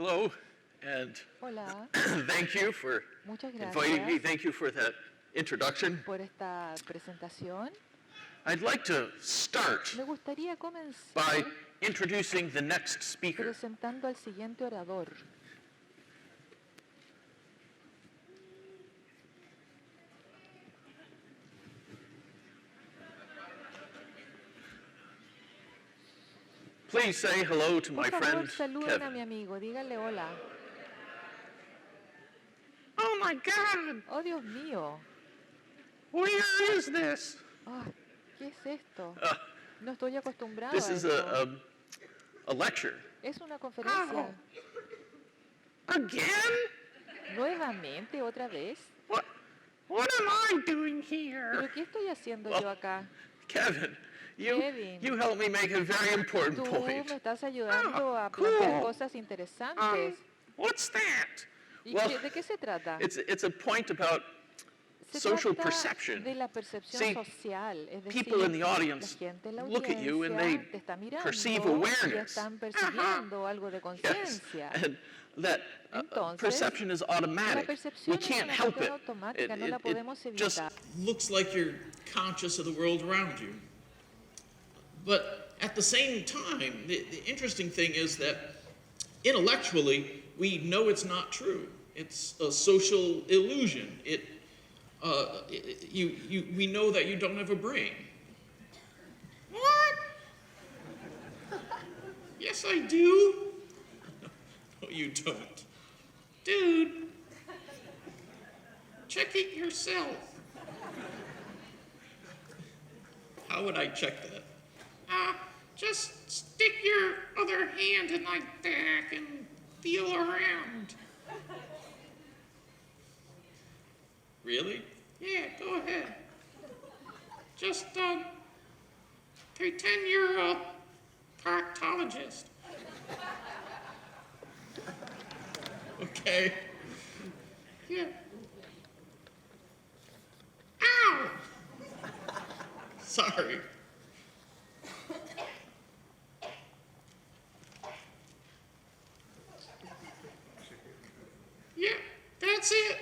Hello, and Hola, thank you for muchas inviting me. gracias Thank you for that introduction. por esta presentación. I'd like to start Me gustaría by comenzar introducing the next speaker. presentando al siguiente orador. Please say hello to Por my favor, friend saluden a Kevin. mi amigo, díganle hola. Oh my God! Oh, Dios mío. Where is this? Ah, ¿qué es esto? Uh, No estoy acostumbrado this a is esto. a lecture. Es una conferencia. Again? Nuevamente, otra vez. What am I doing here? ¿Pero qué estoy haciendo yo acá? Kevin, Kevin, you helped me make a very important Tú point. me estás ayudando a cool. plantear cosas interesantes. What's that? ¿Y Well, de qué se trata? It's a point about Se social trata perception. de la percepción See, social, es decir, people in the la audience gente en la look at you and they audiencia te está mirando perceive y awareness. están percibiendo algo de Yes, conciencia. and that Entonces, perception is La automatic. percepción We es can't una help cuestión it. automática, no la podemos Just evitar. looks like you're conscious of the world around you. But at the same time, the interesting thing is that intellectually, we know it's not true. It's a social illusion. We know that you don't have a brain. What? Yes, I do. No, you don't. Dude, check it yourself. How would I check that? Just stick your other hand in my back and feel around. Really? Yeah, go ahead. Just, pretend you're a proctologist. Okay. Yeah. Ow! Sorry. Yeah, that's it.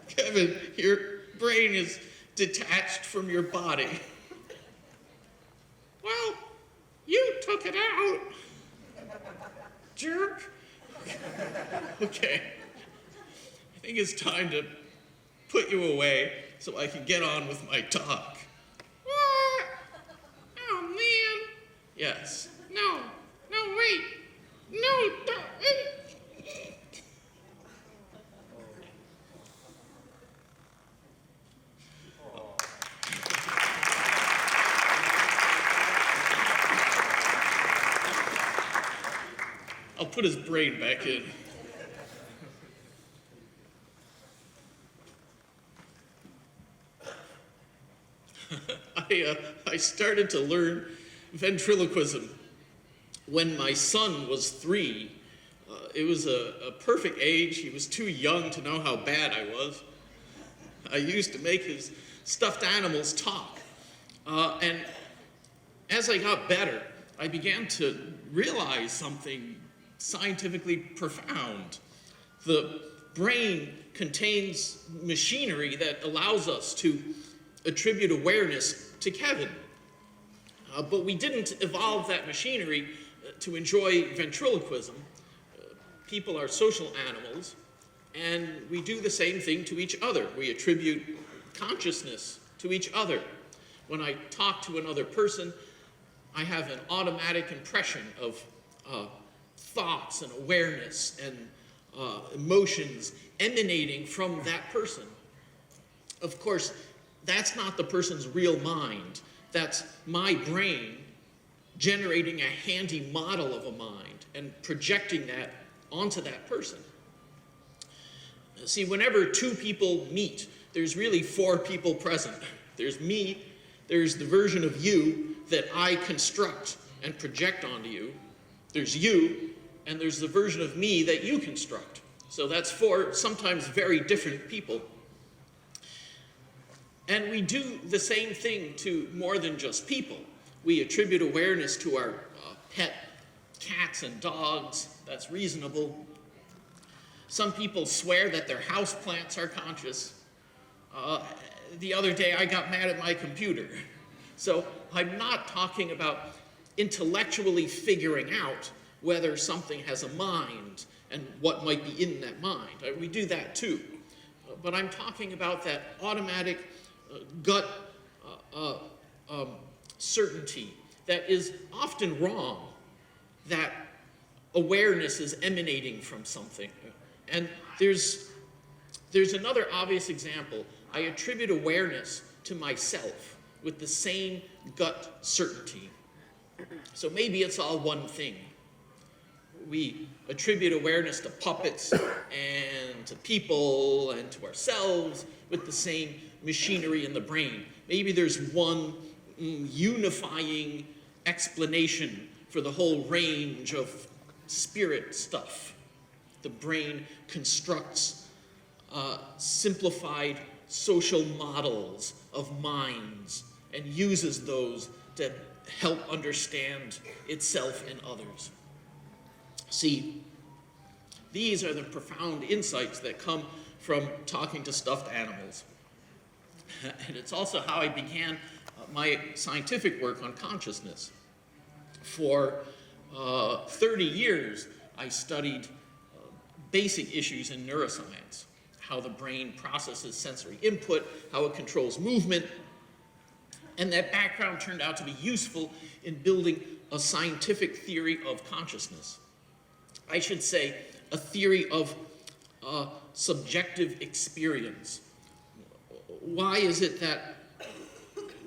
Kevin, your brain is detached from your body. Well, you took it out. Jerk. Okay. I think it's time to put you away so I can get on with my talk. What? Oh, man. Yes. No, wait. No, don't. I'll put his brain back in. I started to learn ventriloquism when my son was 3. It was a perfect age. He was too young to know how bad I was. I used to make his stuffed animals talk. And as I got better, I began to realize something scientifically profound. The brain contains machinery that allows us to attribute awareness to Kevin. But we didn't evolve that machinery to enjoy ventriloquism. People are social animals, and we do the same thing to each other. We attribute consciousness to each other. When I talk to another person, I have an automatic impression of thoughts and awareness and emotions emanating from that person. Of course, that's not the person's real mind. That's my brain generating a handy model of a mind and projecting that onto that person. See, whenever 2 people meet, there's really 4 people present. There's me, there's the version of you that I construct and project onto you. There's you, and there's the version of me that you construct. So that's 4 sometimes very different people. And we do the same thing to more than just people. We attribute awareness to our pet cats and dogs. That's reasonable. Some people swear that their houseplants are conscious. The other day I got mad at my computer. So I'm not talking about intellectually figuring out whether something has a mind and what might be in that mind. We do that too. But I'm talking about that automatic gut certainty that is often wrong, that awareness is emanating from something. And there's another obvious example. I attribute awareness to myself with the same gut certainty. So maybe it's all one thing. We attribute awareness to puppets and to people and to ourselves with the same machinery in the brain. Maybe there's one unifying explanation for the whole range of spirit stuff. The brain constructs simplified social models of minds and uses those to help understand itself and others. See, these are the profound insights that come from talking to stuffed animals. And it's also how I began my scientific work on consciousness. For 30 years, I studied basic issues in neuroscience, how the brain processes sensory input, how it controls movement, and that background turned out to be useful in building a scientific theory of consciousness. I should say, a theory of subjective experience. Why is it that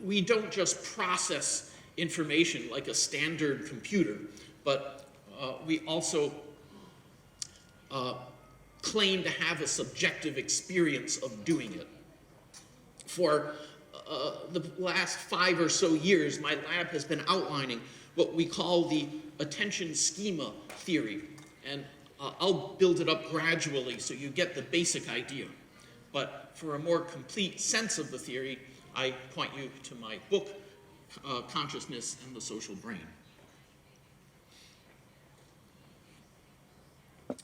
we don't just process information like a standard computer, but we also claim to have a subjective experience of doing it? For the last 5 or so years, my lab has been outlining what we call the attention schema theory. And I'll build it up gradually so you get the basic idea. But for a more complete sense of the theory, I point you to my book, Consciousness and the Social Brain. A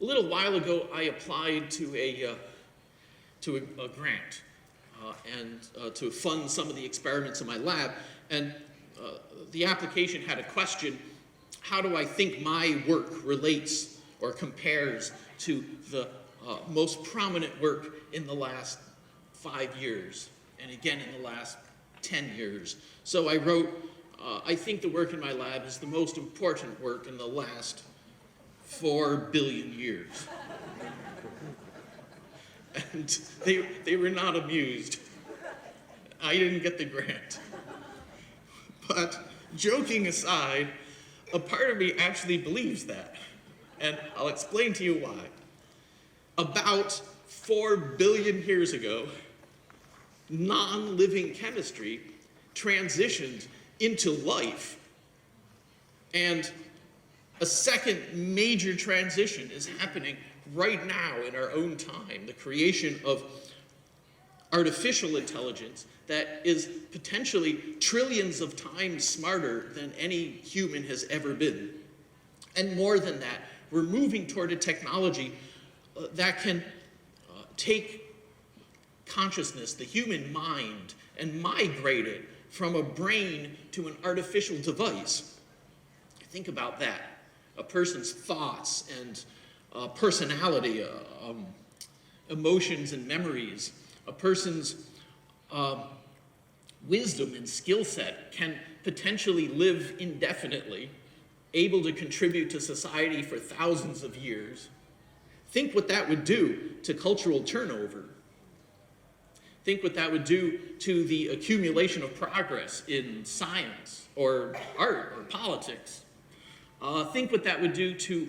little while ago, I applied to a grant and to fund some of the experiments in my lab. And the application had a question: how do I think my work relates or compares to the most prominent work in the last 5 years, and again in the last 10 years? So I wrote, I think the work in my lab is the most important work in the last 4 billion years. And they were not amused. I didn't get the grant. But joking aside, a part of me actually believes that. And I'll explain to you why. About 4 billion years ago, non-living chemistry transitioned into life. And a second major transition is happening right now in our own time, the creation of artificial intelligence that is potentially trillions of times smarter than any human has ever been. And more than that, we're moving toward a technology that can take consciousness, the human mind, and migrate it from a brain to an artificial device. Think about that. A person's thoughts and personality, emotions and memories, a person's wisdom and skill set can potentially live indefinitely, able to contribute to society for thousands of years. Think what that would do to cultural turnover. Think what that would do to the accumulation of progress in science or art or politics. Think what that would do to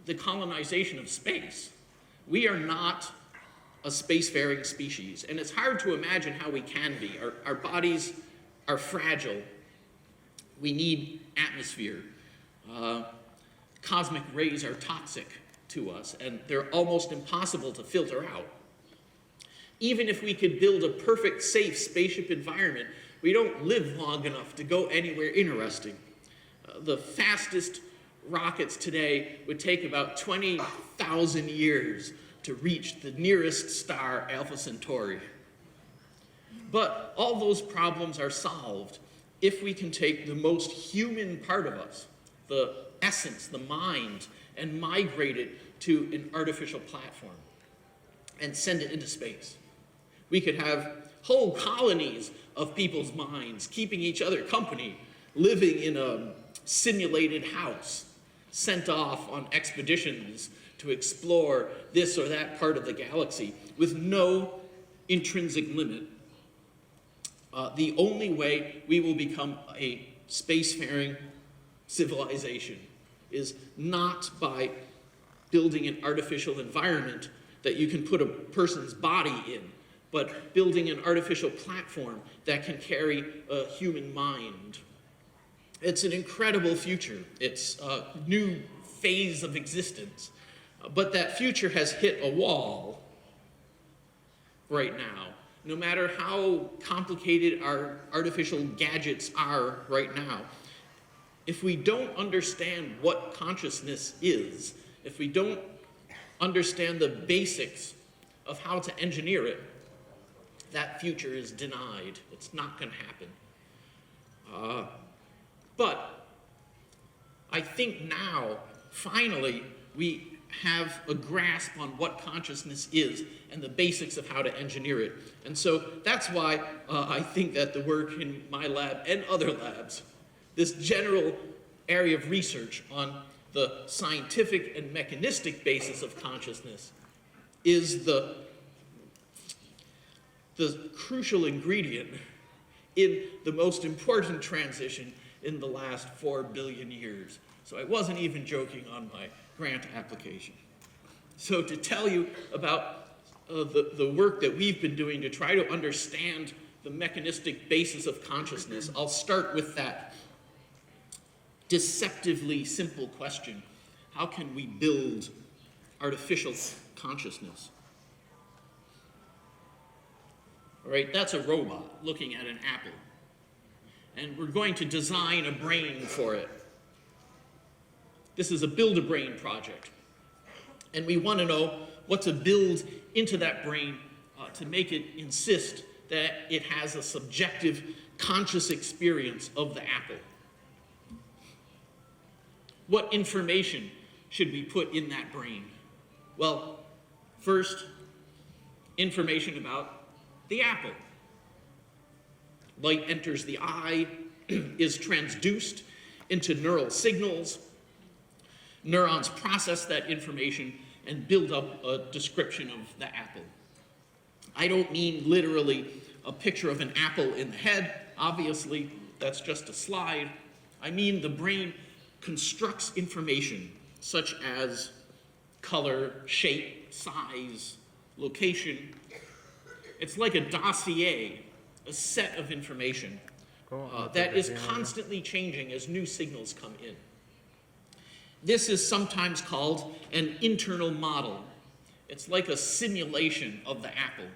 the colonization of space. We are not a spacefaring species, and it's hard to imagine how we can be. Our bodies are fragile. We need atmosphere. Cosmic rays are toxic to us, and they're almost impossible to filter out. Even if we could build a perfect, safe spaceship environment, we don't live long enough to go anywhere interesting. The fastest rockets today would take about 20,000 years to reach the nearest star, Alpha Centauri. But all those problems are solved if we can take the most human part of us, the essence, the mind, and migrate it to an artificial platform and send it into space. We could have whole colonies of people's minds keeping each other company, living in a simulated house, sent off on expeditions to explore this or that part of the galaxy with no intrinsic limit. The only way we will become a spacefaring civilization is not by building an artificial environment that you can put a person's body in, but building an artificial platform that can carry a human mind. It's an incredible future. It's a new phase of existence. But that future has hit a wall right now. No matter how complicated our artificial gadgets are right now, if we don't understand what consciousness is, if we don't understand the basics of how to engineer it, that future is denied. It's not going to happen. But I think now, finally, we have a grasp on what consciousness is and the basics of how to engineer it. And so that's why I think that the work in my lab and other labs, this general area of research on the scientific and mechanistic basis of consciousness, is the crucial ingredient in the most important transition in the last 4 billion years. So I wasn't even joking on my grant application. So to tell you about the work that we've been doing to try to understand the mechanistic basis of consciousness, I'll start with that deceptively simple question: how can we build artificial consciousness? All right, that's a robot looking at an apple. And we're going to design a brain for it. This is a build-a-brain project. And we want to know what to build into that brain to make it insist that it has a subjective, conscious experience of the apple. What information should we put in that brain? Well, first, information about the apple. Light enters the eye, is transduced into neural signals. Neurons process that information and build up a description of the apple. I don't mean literally a picture of an apple in the head. Obviously, that's just a slide. I mean the brain constructs information such as color, shape, size, location. It's like a dossier, a set of information that is constantly changing as new signals come in. This is sometimes called an internal model. It's like a simulation of the apple.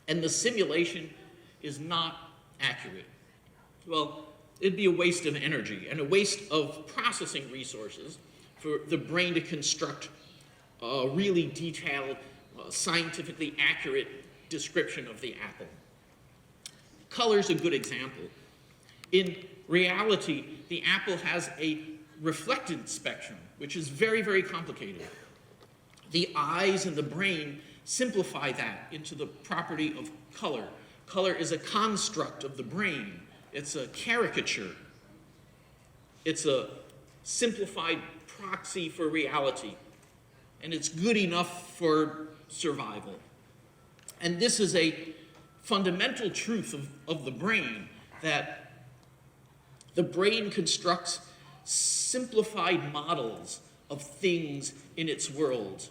And the simulation is not accurate. Well, it'd be a waste of energy and a waste of processing resources for the brain to construct a really detailed, scientifically accurate description of the apple. Color's a good example. In reality, the apple has a reflected spectrum, which is very, very complicated. The eyes and the brain simplify that into the property of color. Color is a construct of the brain. It's a caricature. It's a simplified proxy for reality. And it's good enough for survival. And this is a fundamental truth of the brain, that the brain constructs simplified models of things in its world.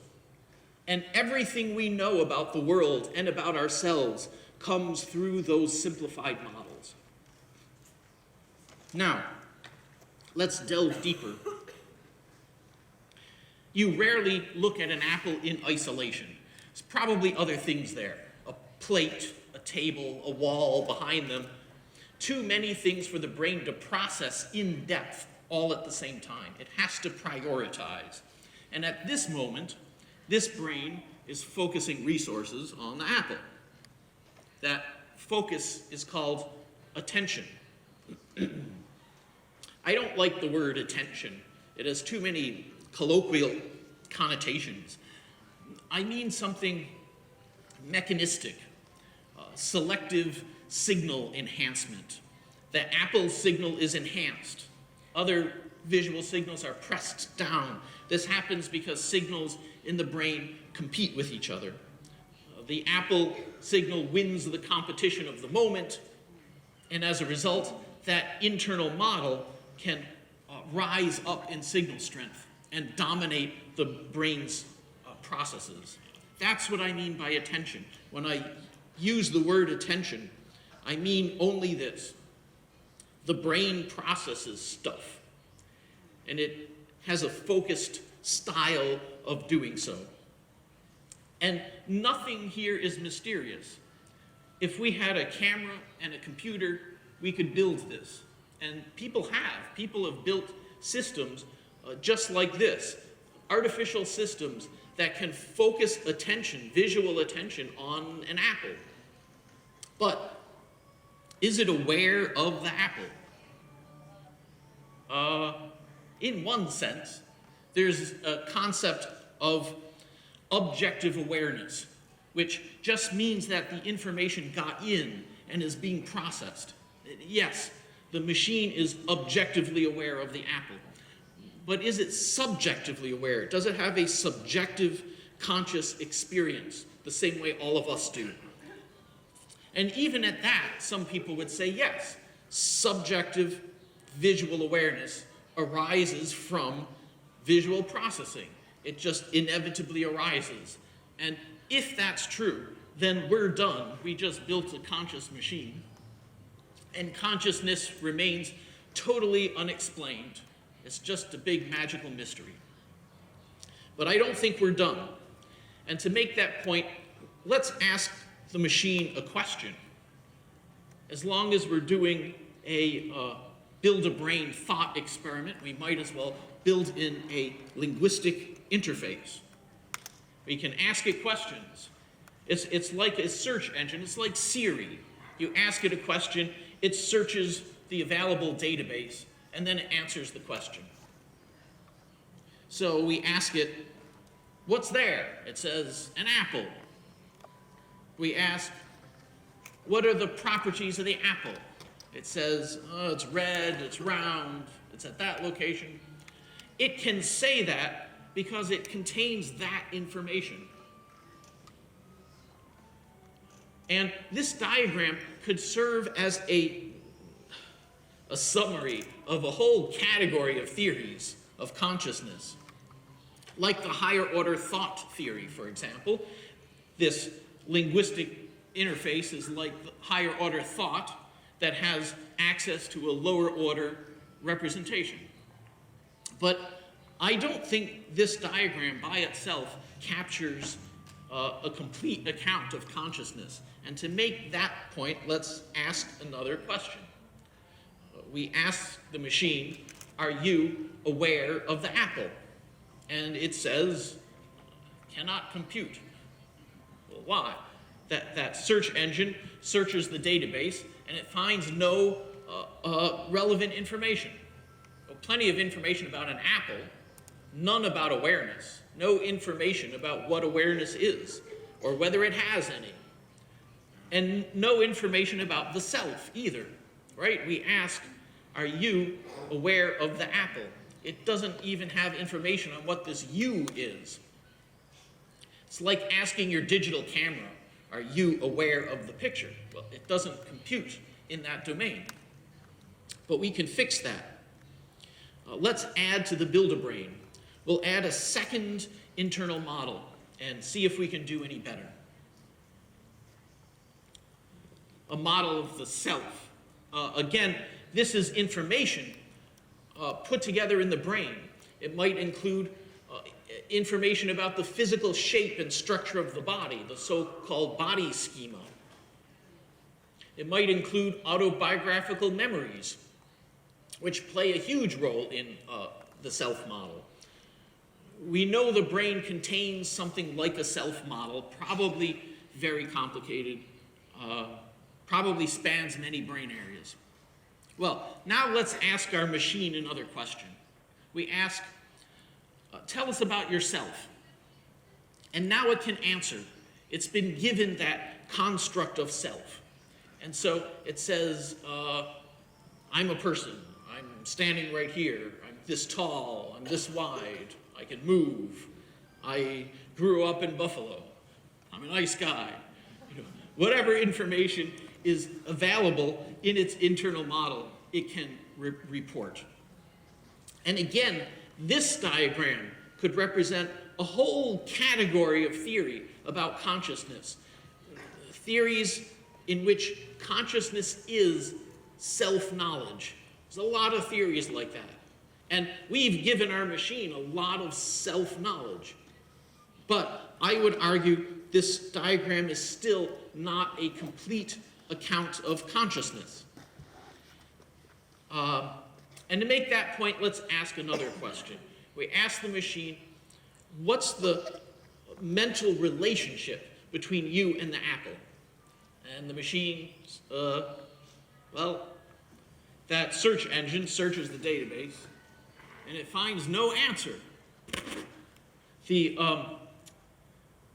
And everything we know about the world and about ourselves comes through those simplified models. Now, let's delve deeper. You rarely look at an apple in isolation. There's probably other things there: a plate, a table, a wall behind them. too many things for the brain to process in depth all at the same time. It has to prioritize. And at this moment, this brain is focusing resources on the apple. That focus is called attention. I don't like the word attention. It has too many colloquial connotations. I mean something mechanistic, selective signal enhancement. The apple signal is enhanced. Other visual signals are pressed down. This happens because signals in the brain compete with each other. The apple signal wins the competition of the moment, and as a result, that internal model can rise up in signal strength and dominate the brain's processes. That's what I mean by attention. When I use the word attention, I mean only this. The brain processes stuff, and it has a focused style of doing so. And nothing here is mysterious. If we had a camera and a computer, we could build this. And people have built systems just like this, artificial systems that can focus attention, visual attention, on an apple. But is it aware of the apple? In one sense, there's a concept of objective awareness, which just means that the information got in and is being processed. Yes, the machine is objectively aware of the apple. But is it subjectively aware? Does it have a subjective conscious experience, the same way all of us do? And even at that, some people would say yes, subjective visual awareness arises from visual processing. It just inevitably arises. And if that's true, then we're done. We just built a conscious machine. And consciousness remains totally unexplained. It's just a big magical mystery. But I don't think we're done. And to make that point, let's ask the machine a question. As long as we're doing a build-a-brain thought experiment, we might as well build in a linguistic interface. We can ask it questions. It's like a search engine. It's like Siri. You ask it a question, it searches the available database, and then it answers the question. So we ask it, what's there? It says, an apple. We ask, what are the properties of the apple? It says, oh, it's red, it's round, it's at that location. It can say that because it contains that information. And this diagram could serve as a summary of a whole category of theories of consciousness. Like the higher order thought theory, for example. This linguistic interface is like the higher order thought that has access to a lower order representation. But I don't think this diagram by itself captures a complete account of consciousness. And to make that point, let's ask another question. We ask the machine, are you aware of the apple? And it says, cannot compute. Well, why? That search engine searches the database and it finds no relevant information. Well, plenty of information about an apple, none about awareness. No information about what awareness is or whether it has any. And no information about the self either, right? We ask, are you aware of the apple? It doesn't even have information on what this you is. It's like asking your digital camera, are you aware of the picture? Well, it doesn't compute in that domain. But we can fix that. Let's add to the Build-A-Brain. We'll add a second internal model and see if we can do any better. A model of the self. Again, this is information put together in the brain. It might include information about the physical shape and structure of the body, the so-called body schema. It might include autobiographical memories, which play a huge role in the self model. We know the brain contains something like a self model, probably very complicated, probably spans many brain areas. Well, now let's ask our machine another question. We ask, tell us about yourself. And now it can answer. It's been given that construct of self. And so it says, I'm a person. I'm standing right here. I'm this tall. I'm this wide. I can move. I grew up in Buffalo. I'm a nice guy. You know, whatever information is available in its internal model, it can report. And again, this diagram could represent a whole category of theory about consciousness. Theories in which consciousness is self-knowledge. There's a lot of theories like that. And we've given our machine a lot of self-knowledge. But I would argue this diagram is still not a complete account of consciousness. And to make that point, let's ask another question. We ask the machine, what's the mental relationship between you and the apple? And the machine, well, that search engine searches the database, and it finds no answer. The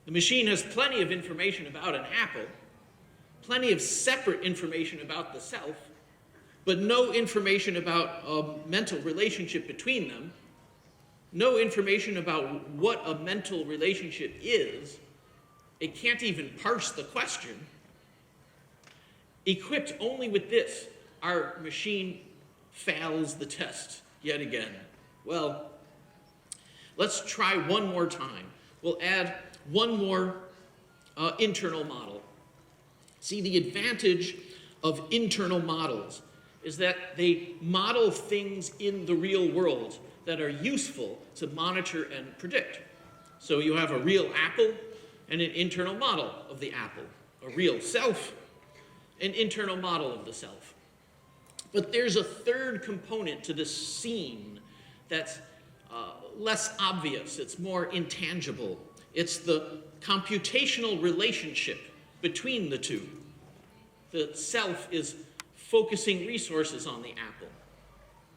machine has plenty of information about an apple, plenty of separate information about the self, but no information about a mental relationship between them, no information about what a mental relationship is. It can't even parse the question. Equipped only with this, our machine fails the test yet again. Well, let's try one more time. We'll add one more internal model. See, the advantage of internal models is that they model things in the real world that are useful to monitor and predict. So you have a real apple and an internal model of the apple, a real self, an internal model of the self. But there's a third component to this scene that's less obvious, it's more intangible. It's the computational relationship between the two. The self is focusing resources on the apple.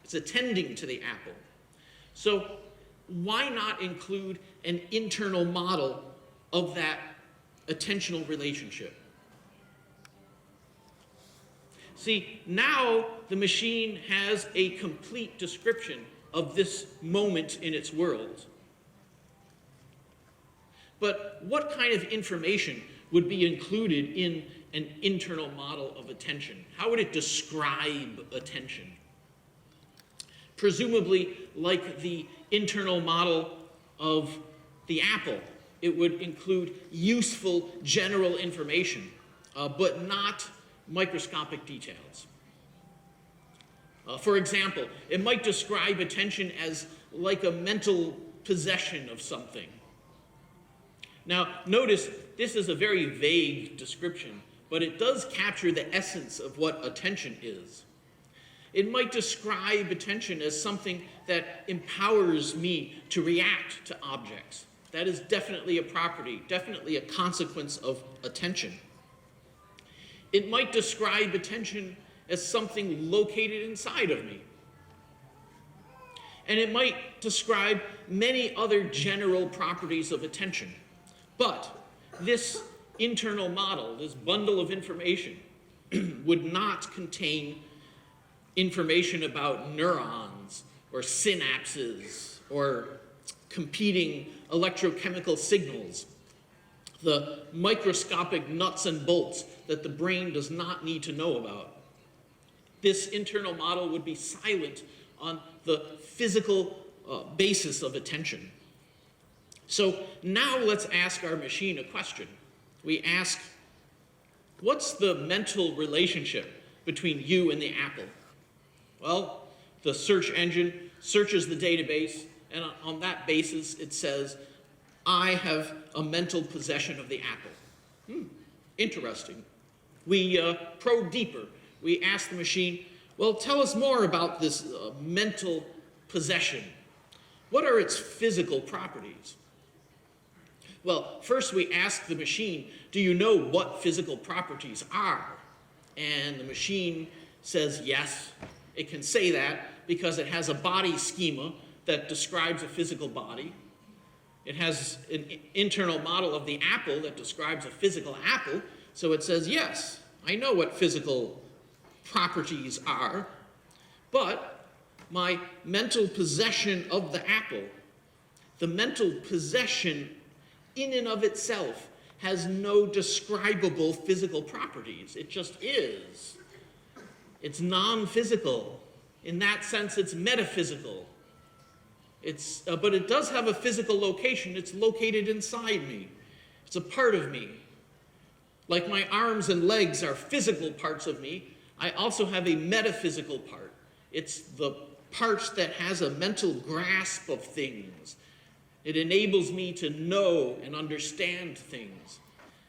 It's attending to the apple. So why not include an internal model of that attentional relationship? See, now the machine has a complete description of this moment in its world. But what kind of information would be included in an internal model of attention? How would it describe attention? Presumably, like the internal model of the apple, it would include useful general information, but not microscopic details. For example, it might describe attention as like a mental possession of something. Now, notice this is a very vague description, but it does capture the essence of what attention is. It might describe attention as something that empowers me to react to objects. That is definitely a property, definitely a consequence of attention. It might describe attention as something located inside of me. And it might describe many other general properties of attention. But this internal model, this bundle of information, would not contain information about neurons or synapses or competing electrochemical signals, the microscopic nuts and bolts that the brain does not need to know about. This internal model would be silent on the physical basis of attention. So now let's ask our machine a question. We ask, what's the mental relationship between you and the apple? Well, the search engine searches the database, and on that basis it says, I have a mental possession of the apple. Interesting. We probe deeper. We ask the machine, well, tell us more about this mental possession. What are its physical properties? Well, first we ask the machine, do you know what physical properties are? And the machine says yes. It can say that because it has a body schema that describes a physical body. It has an internal model of the apple that describes a physical apple. So it says, yes, I know what physical properties are, but my mental possession of the apple, the mental possession in and of itself has no describable physical properties. It just is. It's non-physical. In that sense, it's metaphysical. But it does have a physical location. It's located inside me. It's a part of me. Like my arms and legs are physical parts of me, I also have a metaphysical part. It's the part that has a mental grasp of things. It enables me to know and understand things.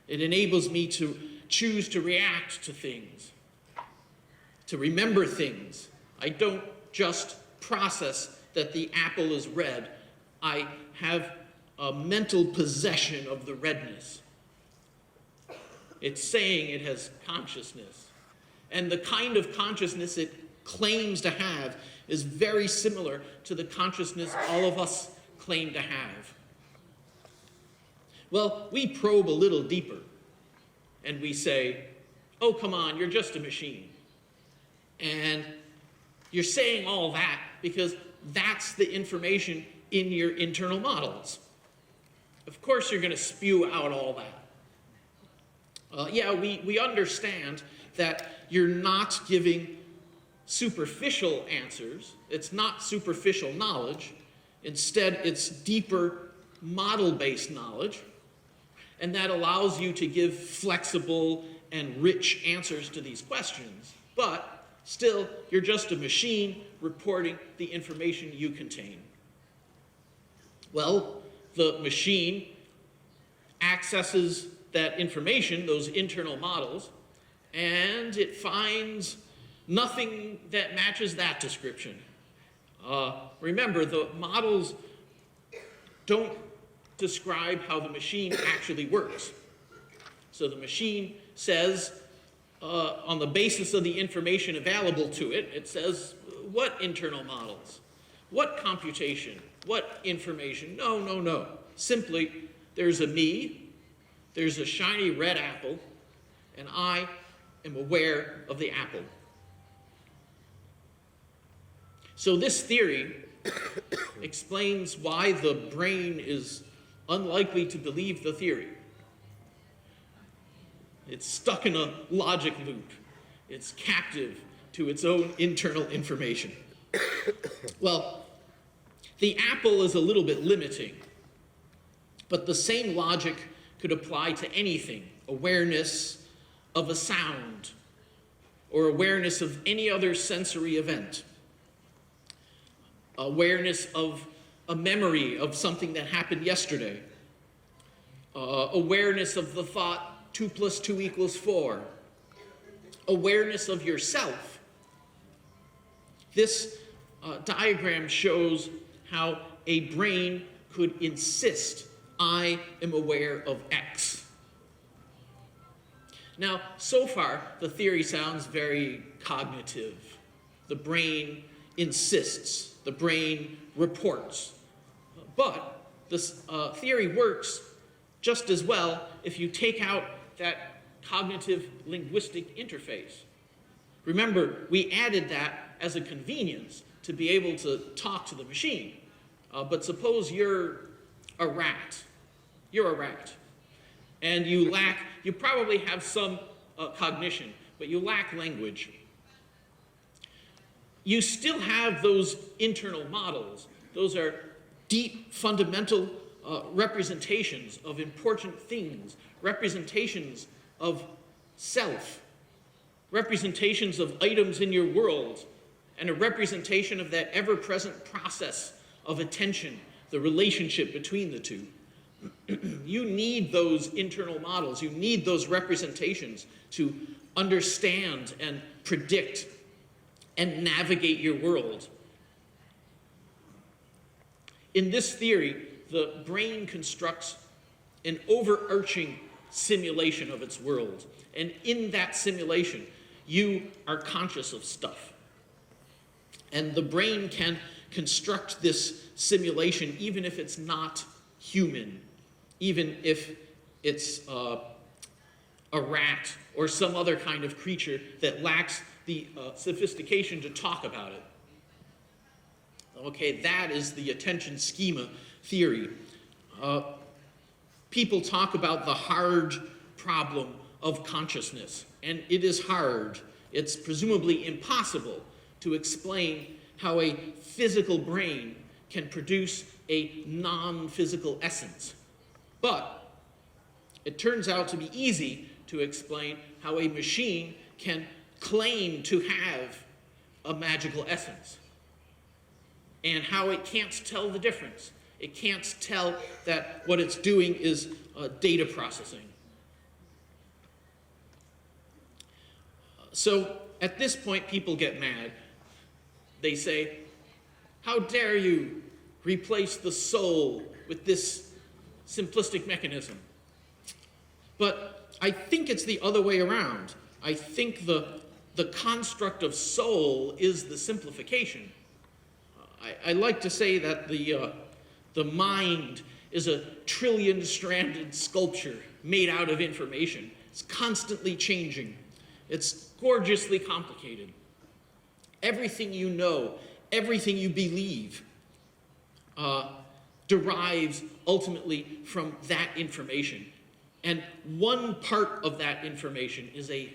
It enables me to choose to react to things, to remember things. I don't just process that the apple is red. I have a mental possession of the redness. It's saying it has consciousness. And the kind of consciousness it claims to have is very similar to the consciousness all of us claim to have. Well, we probe a little deeper and we say, oh, come on, you're just a machine. And you're saying all that because that's the information in your internal models. Of course you're going to spew out all that. We understand that you're not giving superficial answers. It's not superficial knowledge. Instead, it's deeper model-based knowledge. And that allows you to give flexible and rich answers to these questions. But still, you're just a machine reporting the information you contain. Well, the machine accesses that information, those internal models, and it finds nothing that matches that description. Remember, the models don't describe how the machine actually works. So the machine says, on the basis of the information available to it, it says, what internal models? What computation? What information? No. Simply, there's a me, there's a shiny red apple, and I am aware of the apple. So this theory explains why the brain is unlikely to believe the theory. It's stuck in a logic loop. It's captive to its own internal information. Well, the apple is a little bit limiting, but the same logic could apply to anything. Awareness of a sound, or awareness of any other sensory event. Awareness of a memory of something that happened yesterday. Awareness of the thought 2 + 2 = 4. Awareness of yourself. This diagram shows how a brain could insist, I am aware of X. Now, so far, the theory sounds very cognitive. The brain insists. The brain reports. But this theory works just as well if you take out that cognitive linguistic interface. Remember, we added that as a convenience to be able to talk to the machine. But suppose you're a rat. You're a rat. And you probably have some cognition, but you lack language. You still have those internal models. Those are deep, fundamental representations of important things, representations of self, representations of items in your world, and a representation of that ever-present process of attention, the relationship between the two. You need those internal models. You need those representations to understand and predict and navigate your world. In this theory, the brain constructs an overarching simulation of its world. And in that simulation, you are conscious of stuff. And the brain can construct this simulation even if it's not human, even if it's a rat or some other kind of creature that lacks the sophistication to talk about it. Okay, that is the attention schema theory. People talk about the hard problem of consciousness, and it is hard. It's presumably impossible to explain how a physical brain can produce a non-physical essence. But it turns out to be easy to explain how a machine can claim to have a magical essence, and how it can't tell the difference. It can't tell that what it's doing is data processing. So at this point, people get mad. They say, how dare you replace the soul with this simplistic mechanism? But I think it's the other way around. I think the construct of soul is the simplification. I like to say that the mind is a trillion-stranded sculpture made out of information. It's constantly changing. It's gorgeously complicated. Everything you know, everything you believe, derives ultimately from that information. And one part of that information is a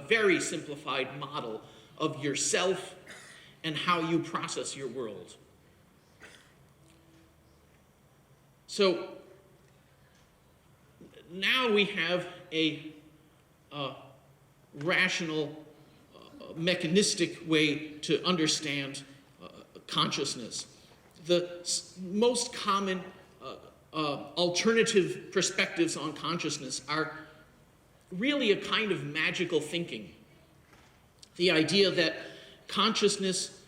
very simplified model of yourself and how you process your world. So now we have a rational, mechanistic way to understand consciousness. The most common alternative perspectives on consciousness are really a kind of magical thinking. The idea that consciousness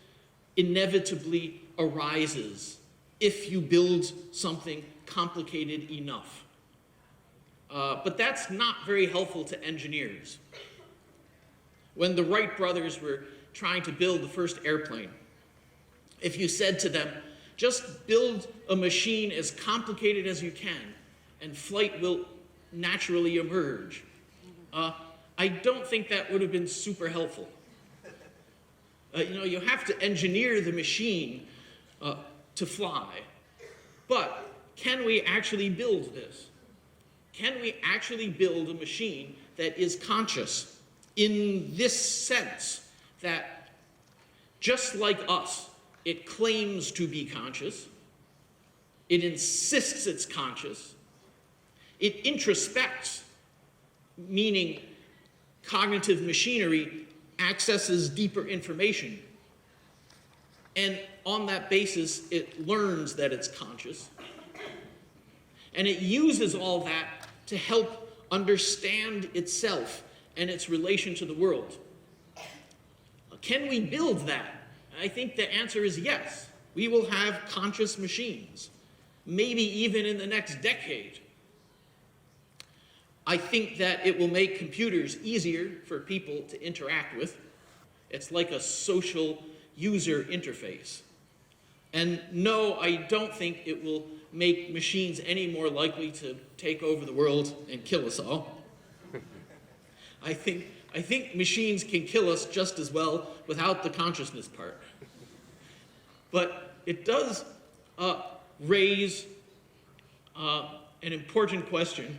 inevitably arises if you build something complicated enough. But that's not very helpful to engineers. When the Wright brothers were trying to build the first airplane, if you said to them, just build a machine as complicated as you can, and flight will naturally emerge, I don't think that would have been super helpful. You have to engineer the machine to fly. But can we actually build this? Can we actually build a machine that is conscious in this sense that, just like us, it claims to be conscious, it insists it's conscious, it introspects, meaning cognitive machinery accesses deeper information, and on that basis, it learns that it's conscious, and it uses all that to help understand itself and its relation to the world. Can we build that? I think the answer is yes. We will have conscious machines, maybe even in the next decade. I think that it will make computers easier for people to interact with. It's like a social user interface. And no, I don't think it will make machines any more likely to take over the world and kill us all. I think machines can kill us just as well without the consciousness part. But it does raise an important question.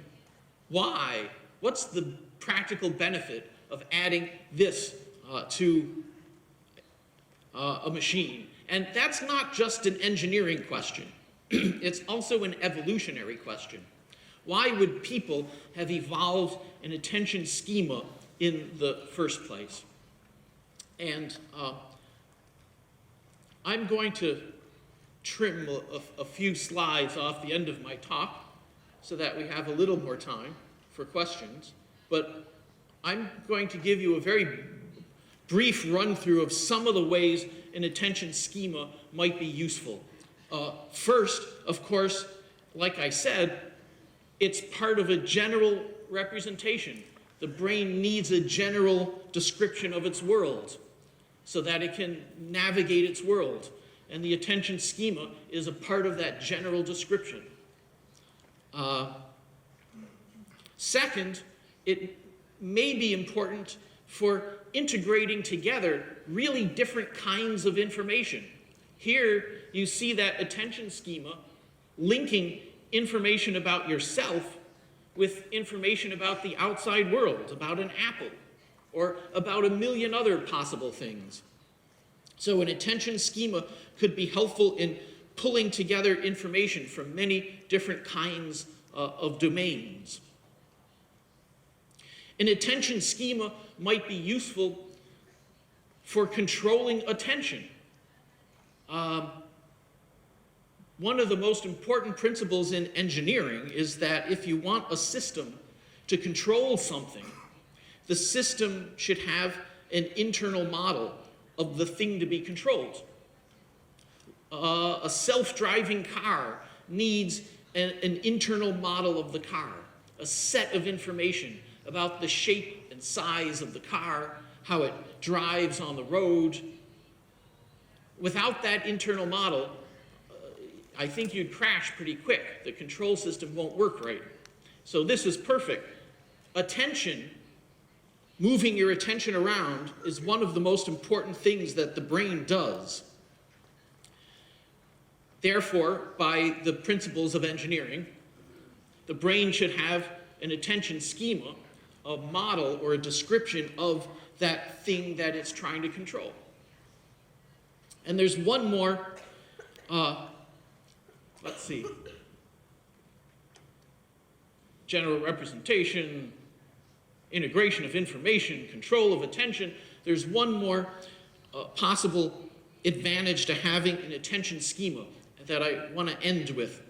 Why? What's the practical benefit of adding this to a machine? And that's not just an engineering question. It's also an evolutionary question. Why would people have evolved an attention schema in the first place? And I'm going to trim a few slides off the end of my talk so that we have a little more time for questions. But I'm going to give you a very brief run-through of some of the ways an attention schema might be useful. First, of course, like I said, it's part of a general representation. The brain needs a general description of its world so that it can navigate its world. And the attention schema is a part of that general description. Second, it may be important for integrating together really different kinds of information. Here you see that attention schema linking information about yourself with information about the outside world, about an apple, or about a million other possible things. So an attention schema could be helpful in pulling together information from many different kinds of domains. An attention schema might be useful for controlling attention. One of the most important principles in engineering is that if you want a system to control something, the system should have an internal model of the thing to be controlled. A self-driving car needs an internal model of the car, a set of information about the shape and size of the car, how it drives on the road. Without that internal model, I think you'd crash pretty quick. The control system won't work right. So this is perfect. Attention, moving your attention around, is one of the most important things that the brain does. Therefore, by the principles of engineering, the brain should have an attention schema, a model or a description of that thing that it's trying to control. And there's one more, let's see, general representation, integration of information, control of attention. There's one more possible advantage to having an attention schema that I want to end with,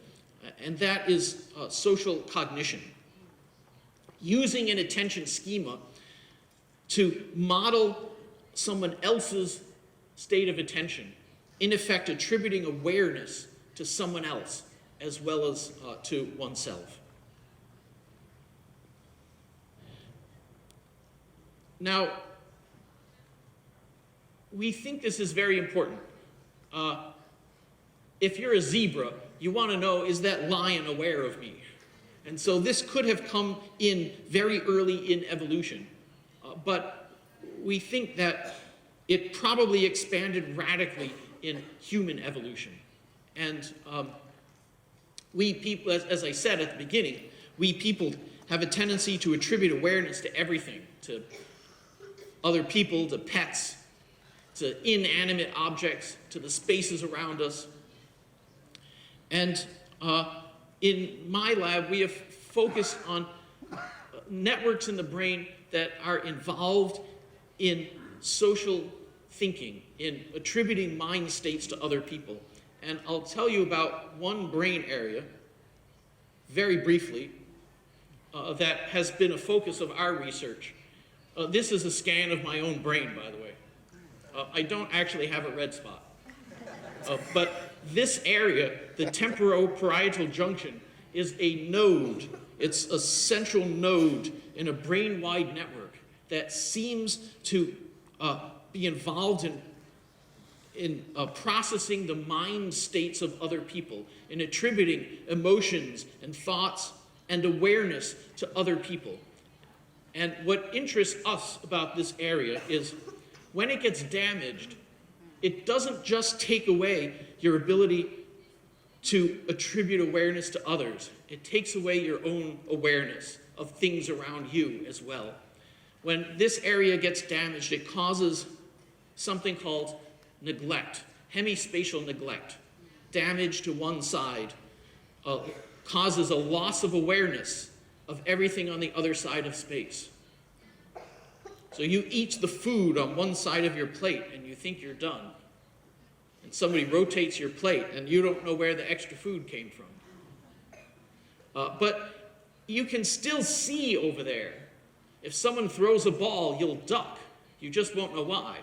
and that is social cognition. Using an attention schema to model someone else's state of attention, in effect attributing awareness to someone else as well as to oneself. Now, we think this is very important. If you're a zebra, you want to know, is that lion aware of me? And so this could have come in very early in evolution, but we think that it probably expanded radically in human evolution. And we people, as I said at the beginning, we people have a tendency to attribute awareness to everything, to other people, to pets, to inanimate objects, to the spaces around us. And in my lab, we have focused on networks in the brain that are involved in social thinking, in attributing mind states to other people. And I'll tell you about one brain area, very briefly, that has been a focus of our research. This is a scan of my own brain, by the way. I don't actually have a red spot. But this area, the temporoparietal junction, is a node. It's a central node in a brain-wide network that seems to be involved in processing the mind states of other people, in attributing emotions and thoughts and awareness to other people. And what interests us about this area is when it gets damaged, it doesn't just take away your ability to attribute awareness to others. It takes away your own awareness of things around you as well. When this area gets damaged, it causes something called neglect, hemispatial neglect. Damage to one side causes a loss of awareness of everything on the other side of space. So you eat the food on one side of your plate and you think you're done. And somebody rotates your plate and you don't know where the extra food came from. But you can still see over there. If someone throws a ball, you'll duck. You just won't know why.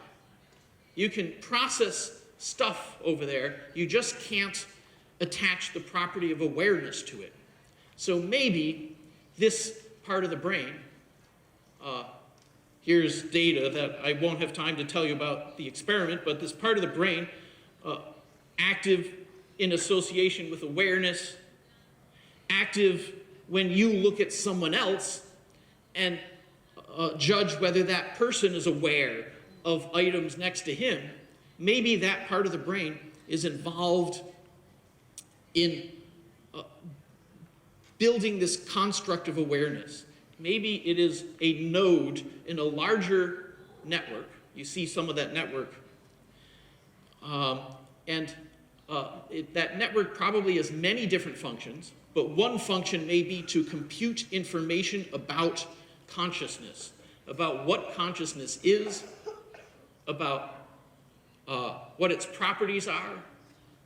You can process stuff over there, you just can't attach the property of awareness to it. So maybe this part of the brain, here's data that I won't have time to tell you about the experiment, but this part of the brain, active in association with awareness, active when you look at someone else and judge whether that person is aware of items next to him, maybe that part of the brain is involved in building this construct of awareness. Maybe it is a node in a larger network. You see some of that network. That network probably has many different functions, but one function may be to compute information about consciousness, about what consciousness is, about what its properties are,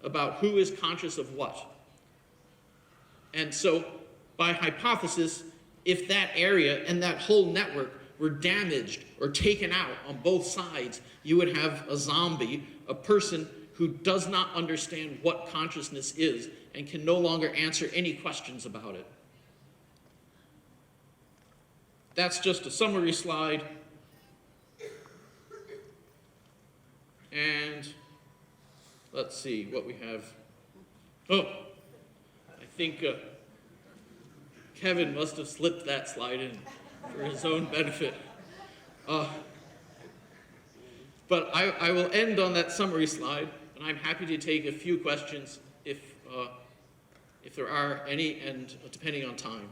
about who is conscious of what. And so, by hypothesis, if that area and that whole network were damaged or taken out on both sides, you would have a zombie, a person who does not understand what consciousness is and can no longer answer any questions about it. That's just a summary slide. And let's see what we have. Oh, I think Kevin must have slipped that slide in for his own benefit. But I will end on that summary slide, and I'm happy to take a few questions if there are any, and depending on time.